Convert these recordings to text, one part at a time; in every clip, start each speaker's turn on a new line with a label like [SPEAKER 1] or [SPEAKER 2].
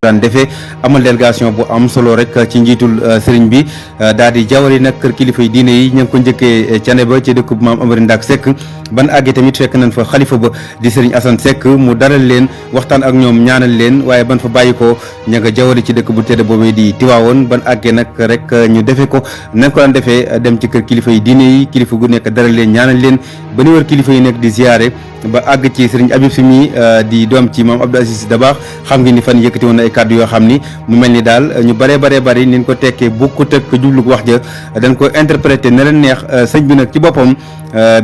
[SPEAKER 1] daan defee amal délégation bu am solo rek ci njiitul sëriñ bi daal di jawari nag kër kilifa yi diine yi ñu ngi ko njëkkee cane ba ci dëkk bu maam Amary Ndak Seck ban àggee tamit fekk nañ fa xalifa ba di sëriñ Assane Seck mu dalal leen waxtaan ak ñoom ñaanal leen waaye ban fa bàyyi ko ña nga jawari ci dëkk bu tedd boobee di Tiwaawoon ban àggee nag rek ñu defee ko nañ ko daan defee dem ci kër kilifa yi diine yi kilifa gu nekk dalal leen ñaanal leen ba ni wër kilifa yi nekk di ziyaare ba àgg ci sëriñ Habib Sy mi di doom ci maam Abdou Aziz Dabakh xam nga ni fan yëkkati woon na ay kàddu yoo xam ni mu mel ni daal ñu bëree ni ñu ko tekkee bokkut ak jublu wax ja dañ ko interprété na leen neex sëñ bi nag ci boppam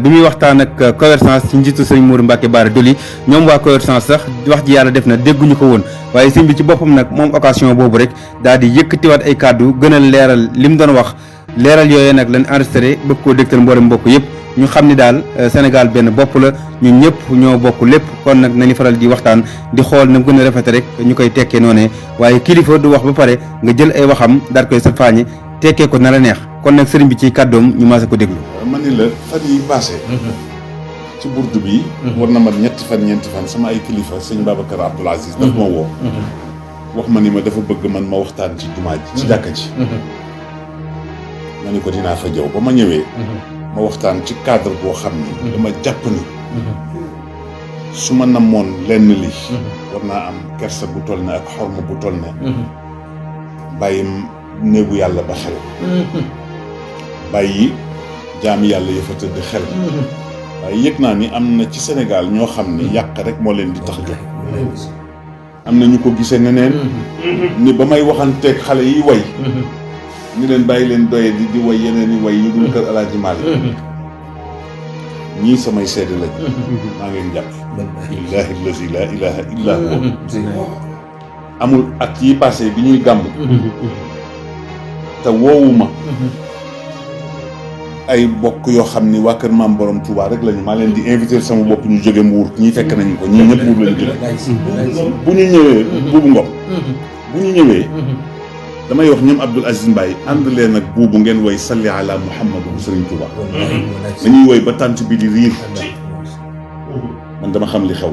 [SPEAKER 1] bi muy waxtaan ak Covergence ci njiitu sëñ Mourou Mbacke Bara Dolly ñoom waa Covergence sax wax ji yàlla def na dégguñu ko woon waaye sëñ bi ci boppam nag moom occasion boobu rek daal di yëkkatiwaat ay kàddu gën a leeral li mu doon wax leeral yooyee nag lañ enregistré bëgg koo dégtal mboolem mbokk yëpp ñu xam ni daal Sénégal benn bopp la ñun ñëpp ñoo bokk lépp kon nag nañu faral di waxtaan di xool na gën a rafete rek ñu koy tekkee noonee waaye kilifa du wax ba pare nga jël ay waxam daal koy sa faañi tekkee ko na la neex kon nag sëriñ bi ci kàddoom ñu maase ko déglu.
[SPEAKER 2] man ni la fan yi passé ci burdu bi war na mat ñeenti fan sama ay kilifa sëñ Babacar Abdoul Aziz daf ma woo wax ma ni ma dafa bëgg man ma waxtaan ci jumaa ji ci jàkka ji ma ni ko dinaa fa jëw ba ma ñëwee ma waxtaan ci cadre boo xam ni dama jàpp ni su ma namoon lenn li war naa am kersa bu toll ne ak xorma bu toll ne bàyyi néegu yàlla ba xel bàyyi jaami yàlla ya fa tëdd xel waaye yëg naa ni am na ci Sénégal ñoo xam ni yàq rek moo leen di tax jóg am na ñu ko gisee neneen ni ba may waxanteeg xale yi way ni leen bàyyi leen doye di way yeneen i way yu dul kër Alaaji Maalik ñii samay seede lañ maa ngi leen jàpp billaahi allazi laa ilaaha illaa huwa amul at yi passé bi ñuy gàmm te woowuma ay bokk yoo xam ni waa kër maam borom Touba rek lañu maa leen di invité sama bopp ñu jóge Mbuur ñii fekk nañu ko ñii ñëpp Mbuur lañu jóge bu ñu ñëwee buubu Ngom bu ñu ñëwee damay wax ñoom Abdoul Aziz Mbaye ànd leen ak buubu ngeen woy salli ala Muhammad bu Sëriñ Touba dañuy woy ba tànt bi di riir man dama xam li xew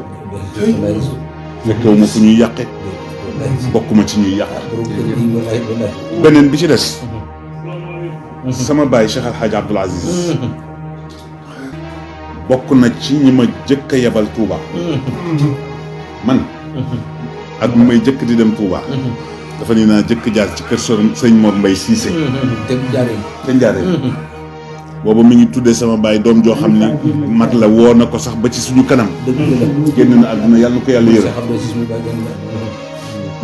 [SPEAKER 2] fekkewu ma fu ñuy yàqe bokkuma ci ñuy yàq beneen bi ci des sama baay Cheikh Al Hadj Abdoul Aziz bokk na ci ñi ma jëkk a yebal Touba man ak mu may jëkk di dem Touba dafa ni naa jëkk jaar ci kër sëñ Mor Mbaye Cissé te njaareen booba mi ngi tuddee sama baay doom joo xam ni mag la woo na ko sax ba ci suñu kanam génn na àdduna yàlla na ko yàlla yërëm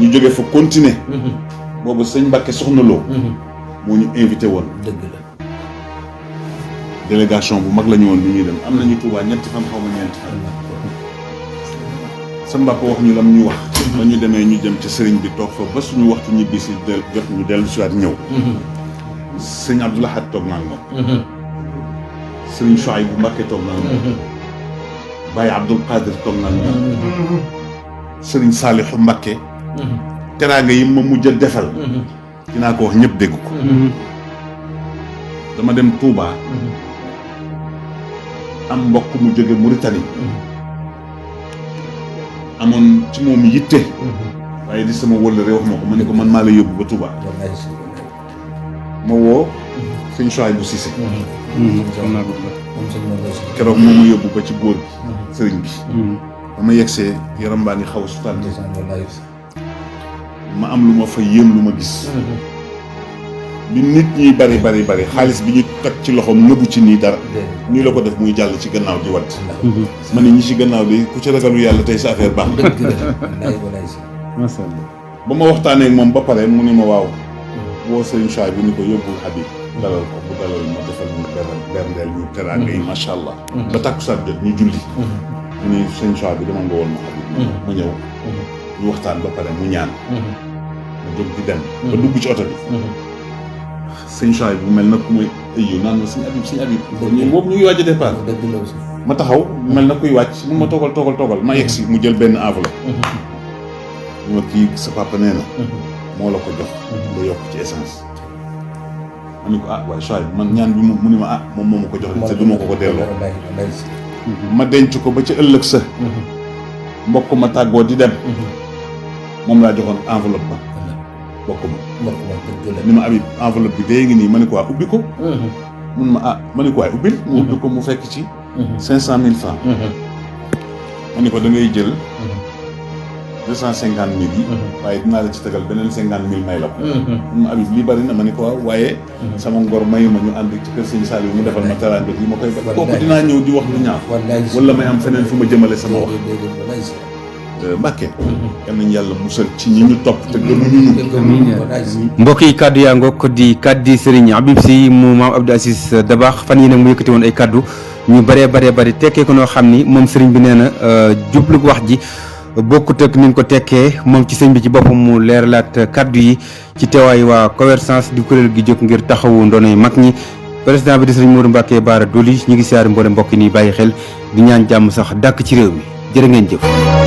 [SPEAKER 2] ñu jógee fa continuer boobu sëñ Mbàkke Soxna Lo moo ñu invité woon délégation bu mag la ñu woon bi ñuy dem am nañu Touba ñetti fan xaw ma ñeenti fan sa mbàpp wax ñu lam ñu wax ba ñu demee ñu jëm ci sëriñ bi toog fa ba suñu waxtu ñibbi si jot ñu dellu si waat ñëw sëñ Abdou Lahad toog naa moom sëriñ Chouaïb bu Mbàkke toog naa moom Baye Abdoul Qadir toog naa moom sëriñ Saalixu Mbàkke teraanga yi ma mujj a defal dinaa ko wax ñëpp dégg ko dama dem Touba am mbokk mu jóge Mauritanie amoon ci moom yitte waaye di sama wëllëre wax ma ko ma ne ko man maa la yóbbu ba Touba ma woo sëñ Chouaïb bu Cissé keroog moom ma yóbbu ba ci góor gi sëriñ bi ba ma yegsee yaram baa ngi xaw a sutante ma am lu ma fa yéem lu ma gis bi nit ñi bari xaalis bi ñu teg ci loxoom nëbbu ci nii dara nii la ko def muy jàll ci gannaaw di wat ma ne ñi ci gannaaw bi ku ci ragalu yàlla tey sa affaire baax ba ma waxtaanee ak moom ba pare mu ne ma waaw woo sëriñ Chouaïb bi ni ko yóbbul Habib dalal ko bu dalal ma defal ñu berndeel ñu teraanga yi macha allah ba takkusaan jot ñu julli mu ne sëriñ Chouaïb bi dama nga woon ma Habib ma ñëw ñu waxtaan ba pare mu ñaan ma jóg di dem ba dugg ci oto bi sëñ Chouaïb bu mel na ku muy ëyyu naan ma sëñ Habib boobu ñu ngi waaj a départ ma taxaw mel na kuy wàcc mun ma toogal ma yegg si mu jël benn enveloppe ñu ma kii sa papa nee na moo la ko jox nga yokk ci essence ma ni ko waaye Chouaïb man ñaan bi mu ni ma moom moo ma ko jox te du ma ko delloo ma denc ko ba ci ëllëg sa mbokk ma tàggoo di dem moom laa joxoon enveloppe ba bokk ma ni ma Habib enveloppe bi dee ngi nii ma ne ko waa ubbi ko mun ma ma ne ko waay ubbil mu ubbi ko mu fekk ci 500 000 francs ma ne ko da ngay jël 250 000 yi waaye dinaa la ci tegal beneen 50 000 may la ko mun ma Habib lii bari na ma ne ko waaw waaye sama ngor mayu ma ñu ànd ci kër Sëñ Saliou mu defal ma teraanga yi ma koy ba kooku dinaa ñëw di wax lu ñaaw wala may am feneen fu ma jëmale sama wax Mbàkke yal nañu yàlla musal ci ñi ñu topp te gënuñu
[SPEAKER 1] mbokk yi kaddu yaa ngoog di kaddi Serigne Habib Sy mu maam Abdou Aziz Dabakh fan yi nag mu yëkkati woon ay kaddu ñu bëree tekkee ko noo xam ni moom Serigne bi nee na jublu wax ji bokkut ak ni nga ko tekkee moom ci sëñ bi ci boppam mu leeralaat kaddu yi ci teewaay waa Convergence di kuréel gi jóg ngir taxawu ndonoy mag ñi président bi di Serigne Modou Mbacké Bara Dolly ñu ngi siyaare mboolem mbokk yi nii bàyyi xel di ñaan jàmm sax dàkk ci réew mi jërë ngeen jëf.